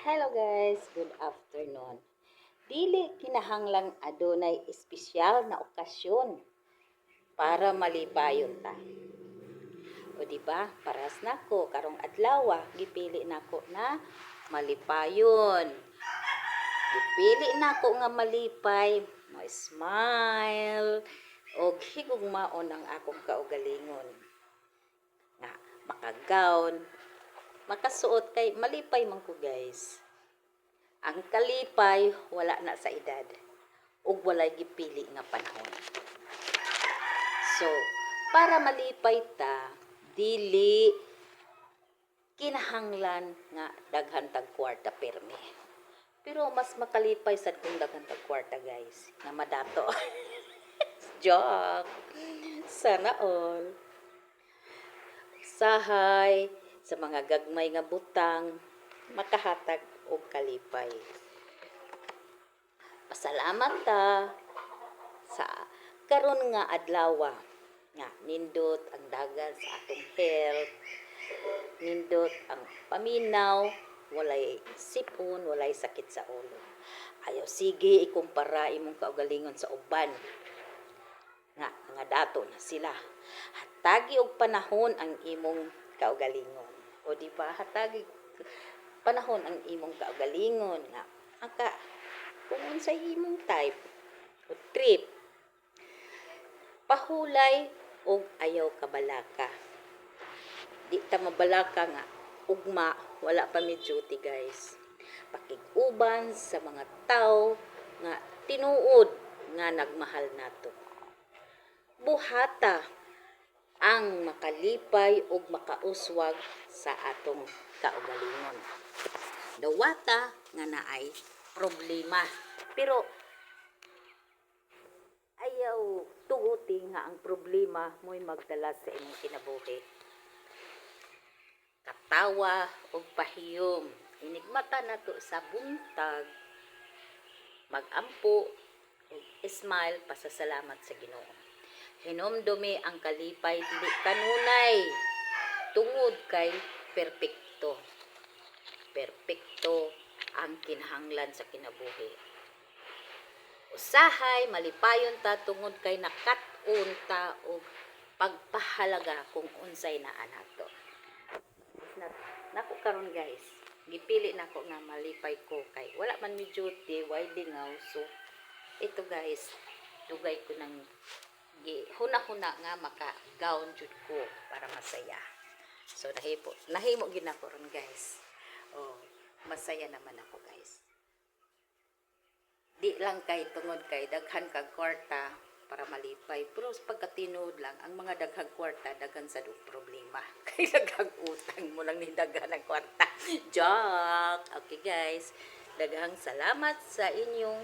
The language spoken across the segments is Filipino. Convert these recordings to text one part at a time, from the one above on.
Hello guys, good afternoon. Dili kinahanglang adunay espesyal na okasyon para malipayon ta. O di ba? Paras nako karong adlaw gipili nako na malipayon. Gipili nako nga malipay, ma-smile og higugmaon ang akong kaugalingon. Nga makagawn, makasuot kay malipay man ko guys. Ang kalipay wala na sa edad ug walay gipili nga panahon. So, para malipay ta, dili kinahanglan nga daghan tag kwarta permi. Pero mas makalipay sad kung daghan tag kwarta guys, nga madato. Joke. Sana all. Sahay sa mga gagmay nga butang makahatag og kalipay. Pasalamat ta sa karon nga adlaw nga nindot ang dagan sa atong health, nindot ang paminaw, walay sipon, walay sakit sa ulo. Ayaw sige ikumpara imong kaugalingon sa uban nga dato na sila. Hatagi og panahon ang imong kaugalingon. O di ba hatagi panahon ang imong kaugalingon nga aka kung unsay imong type o trip pahulay og ayaw kabalaka. Di ta mabalaka nga ugma wala pa mi duty guys. Pakiguban sa mga tao nga tinuod nga nagmahal nato. Buhata ang makalipay ug makauswag sa atong kaugalingon. Dawata nga naay problema. Pero ayaw tuguti nga ang problema mo'y magdala sa imong kinabuhi. Katawa ug pahiyom. Inigmata nato sa buntag. Magampo ug smile pasasalamat sa Ginoo. Hinumdumi ang kalipay dili kanunay tungod kay perpekto. Perpekto ang kinahanglan sa kinabuhi. Usahay malipayon ta tungod kay nakat-on ta og pagpahalaga kung unsay naa nato. Nako karon guys, gipili nako nga malipay ko kay wala man mi duty, why lingaw. So ito guys, dugay ko ng huna-huna nga maka-gown jud ko para masaya. So nahimo gid nako ron guys. Oh, masaya naman ako guys. Di lang kay tungod kay daghan kag kwarta para malipay, pero pagkatinuod lang ang mga daghang kwarta daghan sa problema. Kay daghang utang mo lang ni daghan ang kwarta. Joke. Okay guys, daghang salamat sa inyong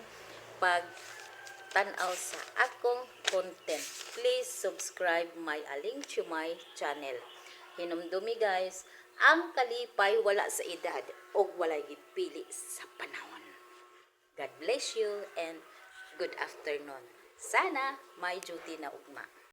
pag-tanaw sa akong content. Please subscribe my Aling Chumay channel. Hinumdumi guys, ang kalipay wala sa edad o walay gipili sa panahon. God bless you and good afternoon. Sana may duty na ugma.